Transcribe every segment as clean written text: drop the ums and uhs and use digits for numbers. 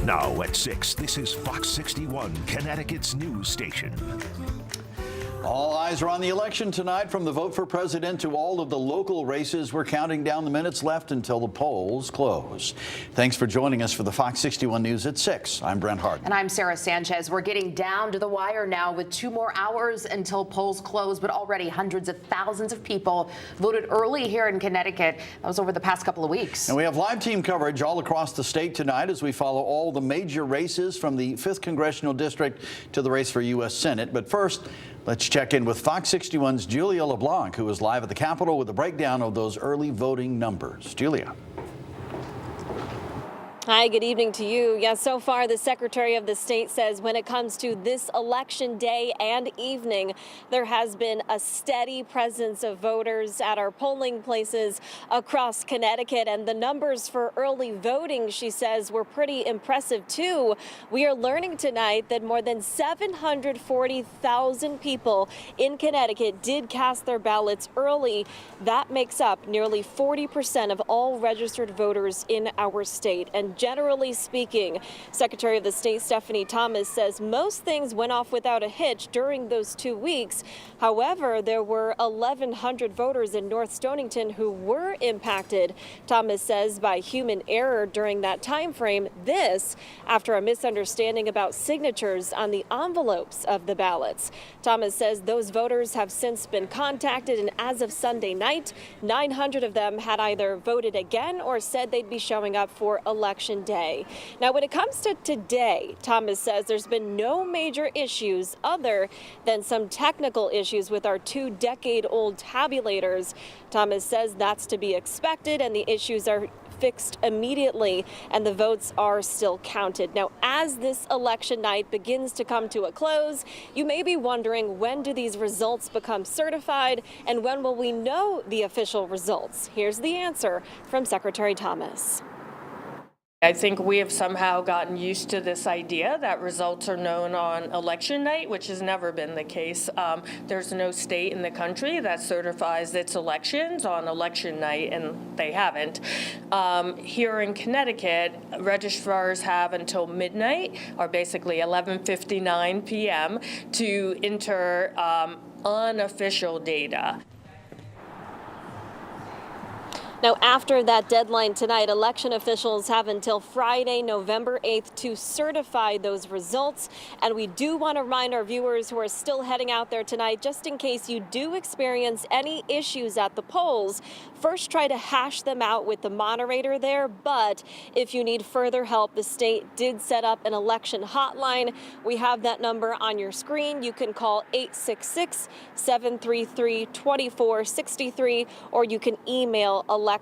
Now at 6, this is Fox 61, Connecticut's news station. All eyes are on the election tonight, from the vote for president to all of the local races. We're counting down the minutes left until the polls close. Thanks for joining us for the Fox 61 News at 6. I'm Brent Harden. And I'm Sarah Sanchez. We're getting down to the wire now with 2 more hours until polls close, but already hundreds of thousands of people voted early here in Connecticut. That was over the past couple of weeks. And we have live team coverage all across the state tonight as we follow all the major races from the 5th Congressional District to the race for U.S. Senate. But first, let's check in with Fox 61's Julia LeBlanc, who is live at the Capitol with a breakdown of those early voting numbers. Julia. Hi, good evening to you. Yes, so far the Secretary of the State says when it comes to this election day and evening, there has been a steady presence of voters at our polling places across Connecticut. And the numbers for early voting, she says, were pretty impressive, too. We are learning tonight that more than 740,000 people in Connecticut did cast their ballots early. That makes up nearly 40% of all registered voters in our state. And generally speaking, Secretary of the State Stephanie Thomas says most things went off without a hitch during those 2 weeks. However, there were 1,100 voters in North Stonington who were impacted, Thomas says, by human error during that time frame. This after a misunderstanding about signatures on the envelopes of the ballots. Thomas says those voters have since been contacted, and as of Sunday night, 900 of them had either voted again or said they'd be showing up for election day. Now, when it comes to today, Thomas says there's been no major issues other than some technical issues with our 2-decade-old tabulators. Thomas says that's to be expected, and the issues are fixed immediately, and the votes are still counted. Now, as this election night begins to come to a close, you may be wondering, when do these results become certified, and when will we know the official results? Here's the answer from Secretary Thomas. I think we have somehow gotten used to this idea that results are known on election night, which has never been the case. There's no state in the country that certifies its elections on election night, and they haven't. Here in Connecticut, registrars have until midnight, or basically 11:59 p.m., to enter unofficial data. Now, after that deadline tonight, election officials have until Friday, November 8th to certify those results. And we do want to remind our viewers who are still heading out there tonight, just in case you do experience any issues at the polls, first try to hash them out with the moderator there. But if you need further help, the state did set up an election hotline. We have that number on your screen. You can call 866-733-2463, or you can email elections@ct.gov.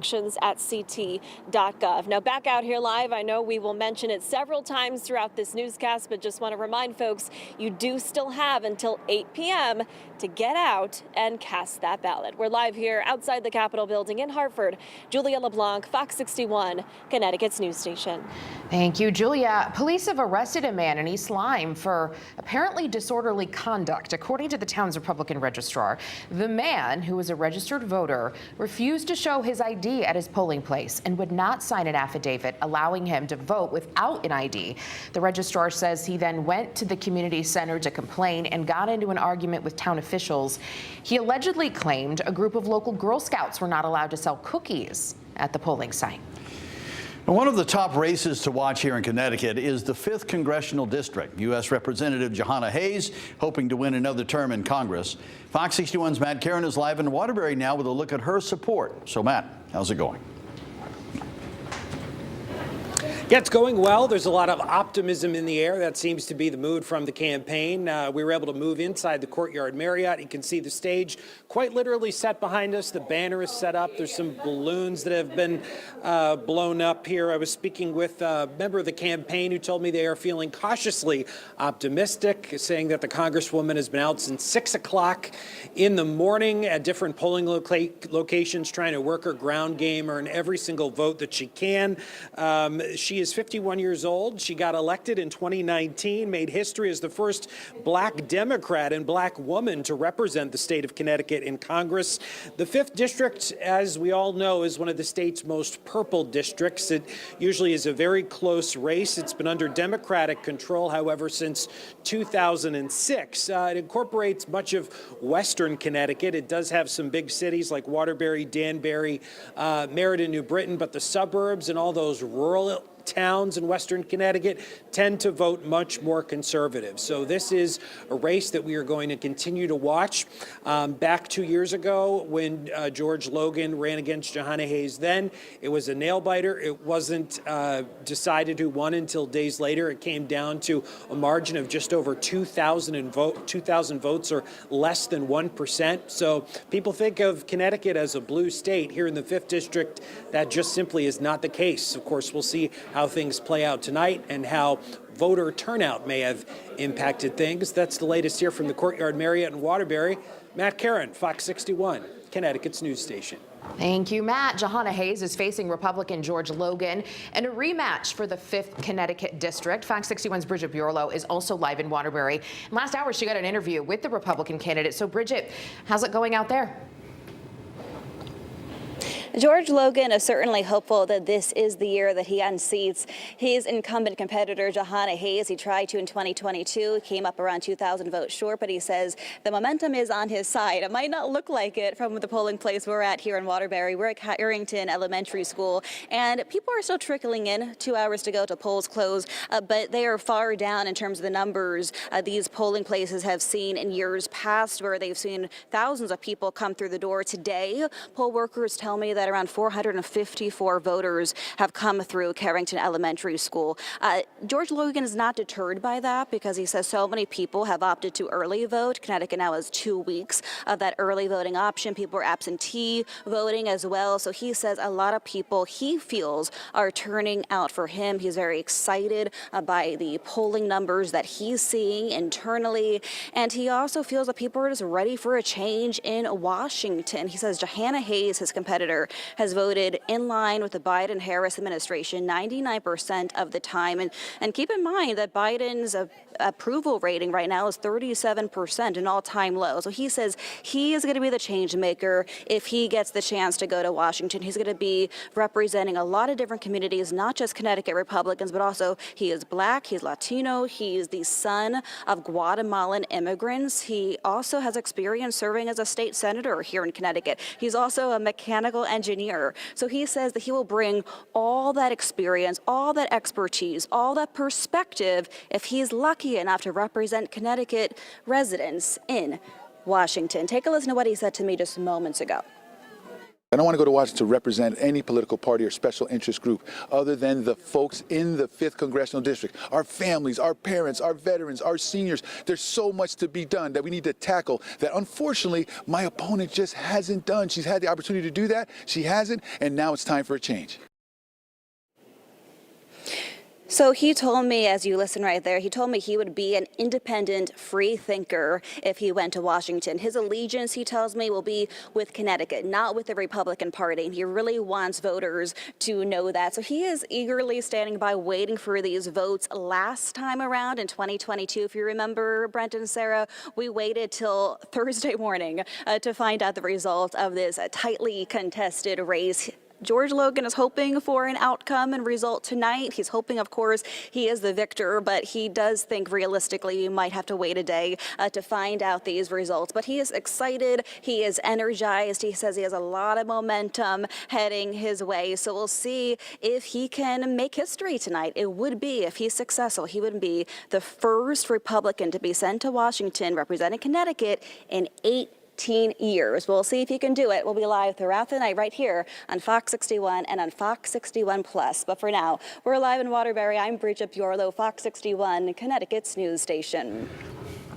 Now, back out here live, I know we will mention it several times throughout this newscast, but just want to remind folks, you do still have until 8 p.m. to get out and cast that ballot. We're live here outside the Capitol building in Hartford. Julia LeBlanc, Fox 61, Connecticut's news station. Thank you, Julia. Police have arrested a man in East Lyme for apparently disorderly conduct. According to the town's Republican registrar, the man, who was a registered voter, refused to show his ID at his polling place and would not sign an affidavit allowing him to vote without an ID. The registrar says he then went to the community center to complain and got into an argument with town officials. He allegedly claimed a group of local Girl Scouts were not allowed to sell cookies at the polling site. One of the top races to watch here in Connecticut is the 5th Congressional District. U.S. Representative Johanna Hayes hoping to win another term in Congress. Fox 61's Matt Karen is live in Waterbury now with a look at her support. So, Matt, how's it going? Yeah, it's going well. There's a lot of optimism in the air. That seems to be the mood from the campaign. We were able to move inside the Courtyard Marriott. You can see the stage quite literally set behind us. The banner is set up. There's some balloons that have been blown up here. I was speaking with a member of the campaign who told me they are feeling cautiously optimistic, saying that the Congresswoman has been out since 6 o'clock in the morning at different polling locations, trying to work her ground game, earn every single vote that she can. She She is 51 years old. She got elected in 2019, made history as the first black Democrat and black woman to represent the state of Connecticut in Congress. The 5th District, as we all know, is one of the state's most purple districts. It usually is a very close race. It's been under Democratic control, however, since 2006. It incorporates much of western Connecticut. It does have some big cities like Waterbury, Danbury, Meriden, New Britain, but the suburbs and all those rural towns in western Connecticut tend to vote much more conservative. So this is a race that we are going to continue to watch. Back 2 years ago when George Logan ran against Johanna Hayes, then it was a nail biter. It wasn't decided who won until days later. It came down to a margin of just over 2,000 votes, or less than 1%. So people think of Connecticut as a blue state. Here in the 5th District, that just simply is not the case. Of course, we'll see how things play out tonight and how voter turnout may have impacted things. That's the latest here from the Courtyard Marriott in Waterbury. Matt Caron, Fox 61, Connecticut's news station. Thank you, Matt. Johanna Hayes is facing Republican George Logan in a rematch for the 5th Connecticut District. Fox 61's Bridget Bureau is also live in Waterbury. Last hour, she got an interview with the Republican candidate. So, Bridget, how's it going out there? George Logan is certainly hopeful that this is the year that he unseats his incumbent competitor, Johanna Hayes. He tried to in 2022, came up around 2,000 votes short, but he says the momentum is on his side. It might not look like it from the polling place we're at here in Waterbury. We're at Carrington Elementary School, and people are still trickling in. 2 hours to go till polls close, but they are far down in terms of the numbers these polling places have seen in years past, where they've seen thousands of people come through the door. Today, poll workers tell me that around 454 voters have come through Carrington Elementary School. George Logan is not deterred by that because he says so many people have opted to early vote. Connecticut now has 2 weeks of that early voting option. People are absentee voting as well. So he says a lot of people he feels are turning out for him. He's very excited by the polling numbers that he's seeing internally. And he also feels that people are just ready for a change in Washington. He says Johanna Hayes, his competitor, has voted in line with the Biden-Harris administration 99% of the time. And keep in mind that Biden's approval rating right now is 37%, an all-time low. So he says he is going to be the change maker if he gets the chance to go to Washington. He's going to be representing a lot of different communities, not just Connecticut Republicans, but also he is black, he's Latino, he's the son of Guatemalan immigrants. He also has experience serving as a state senator here in Connecticut. He's also a mechanical engineer. So he says that he will bring all that experience, all that expertise, all that perspective if he's lucky enough to represent Connecticut residents in Washington. Take a listen to what he said to me just moments ago. I don't want to go to Washington to represent any political party or special interest group other than the folks in the 5th Congressional District, our families, our parents, our veterans, our seniors. There's so much to be done that we need to tackle that unfortunately my opponent just hasn't done. She's had the opportunity to do that. She hasn't, and now it's time for a change. So he told me, as you listen right there, he told me he would be an independent, free thinker if he went to Washington. His allegiance, he tells me, will be with Connecticut, not with the Republican Party. And he really wants voters to know that. So he is eagerly standing by waiting for these votes. Last time around in 2022, if you remember, Brent and Sarah, we waited till Thursday morning to find out the result of this tightly contested race. George Logan is hoping for an outcome and result tonight. He's hoping, of course, he is the victor, but he does think realistically you might have to wait a day to find out these results. But he is excited. He is energized. He says he has a lot of momentum heading his way. So we'll see if he can make history tonight. It would be, if he's successful, he would be the first Republican to be sent to Washington representing Connecticut in 18 years. We'll see if he can do it. We'll be live throughout the night right here on Fox 61 and on Fox 61 Plus. But for now, we're live in Waterbury. I'm Bridget Bureau, Fox 61, Connecticut's news station.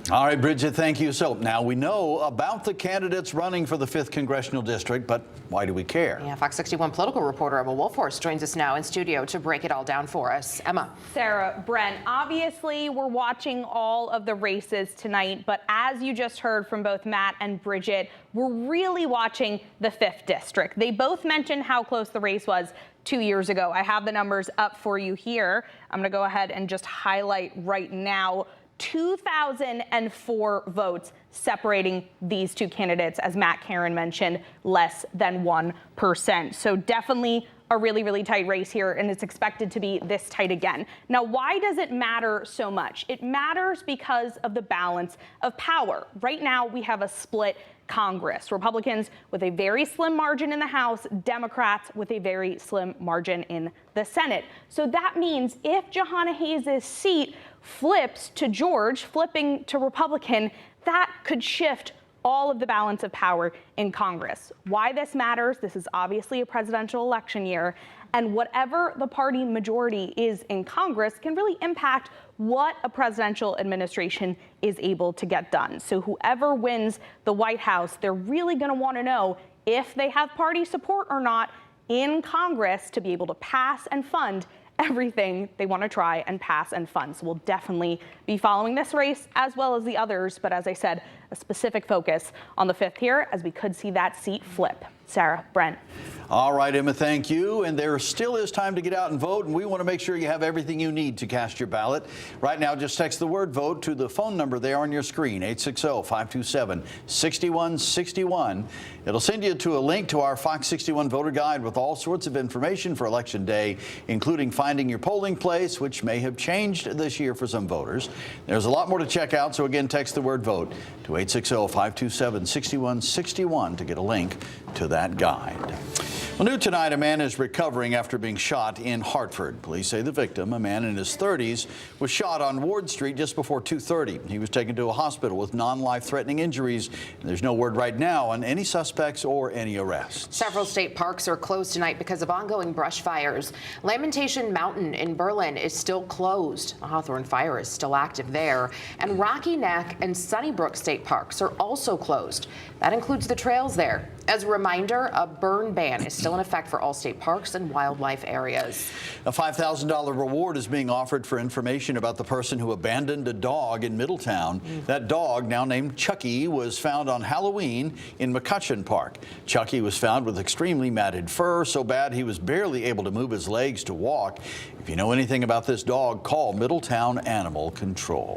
All right, Bridget, thank you. So now we know about the candidates running for the 5th Congressional District, but why do we care? Yeah, Fox 61 political reporter Emma Wolfhorst joins us now in studio to break it all down for us. Emma. Sarah, Brent, obviously we're watching all of the races tonight, but as you just heard from both Matt and Bridget, we're really watching the 5th District. They both mentioned how close the race was 2 years ago. I have the numbers up for you here. I'm going to go ahead and just highlight right now 2,004 votes separating these two candidates, as Matt Caron mentioned, less than 1%. So definitely a really, really tight race here, and it's expected to be this tight again. Now, why does it matter so much? It matters because of the balance of power. Right now, we have a split Congress. Republicans with a very slim margin in the House, Democrats with a very slim margin in the Senate. So that means if Jahana Hayes' seat flips to George, flipping to Republican, that could shift all of the balance of power in Congress. Why this matters, this is obviously a presidential election year, and whatever the party majority is in Congress can really impact what a presidential administration is able to get done. So whoever wins the White House, they're really going to want to know if they have party support or not in Congress to be able to pass and fund everything they want to try and pass and fund. So we'll definitely be following this race as well as the others. But as I said, a specific focus on the 5th here, as we could see that seat flip. Sarah, Brent. All right, Emma, thank you. And there still is time to get out and vote, and we want to make sure you have everything you need to cast your ballot. Right now, just text the word vote to the phone number there on your screen, 860-527-6161. It'll send you to a link to our Fox 61 voter guide with all sorts of information for Election Day, including finding your polling place, which may have changed this year for some voters. There's a lot more to check out, so again, text the word vote to 860-527-6161 to get a link to that guide. Well, new tonight, a man is recovering after being shot in Hartford. Police say the victim, a man in his 30s, was shot on Ward Street just before 2:30. He was taken to a hospital with non-life-threatening injuries. There's no word right now on any suspects or any arrests. Several state parks are closed tonight because of ongoing brush fires. Lamentation Mountain in Berlin is still closed. A Hawthorne fire is still active there. And Rocky Neck and Sunnybrook state parks are also closed. That includes the trails there. As a reminder, a burn ban is still in effect for all state parks and wildlife areas. A $5,000 reward is being offered for information about the person who abandoned a dog in Middletown. That dog, now named Chucky, was found on Halloween in McCutcheon Park. Chucky was found with extremely matted fur, so bad he was barely able to move his legs to walk. If you know anything about this dog, call Middletown Animal Control.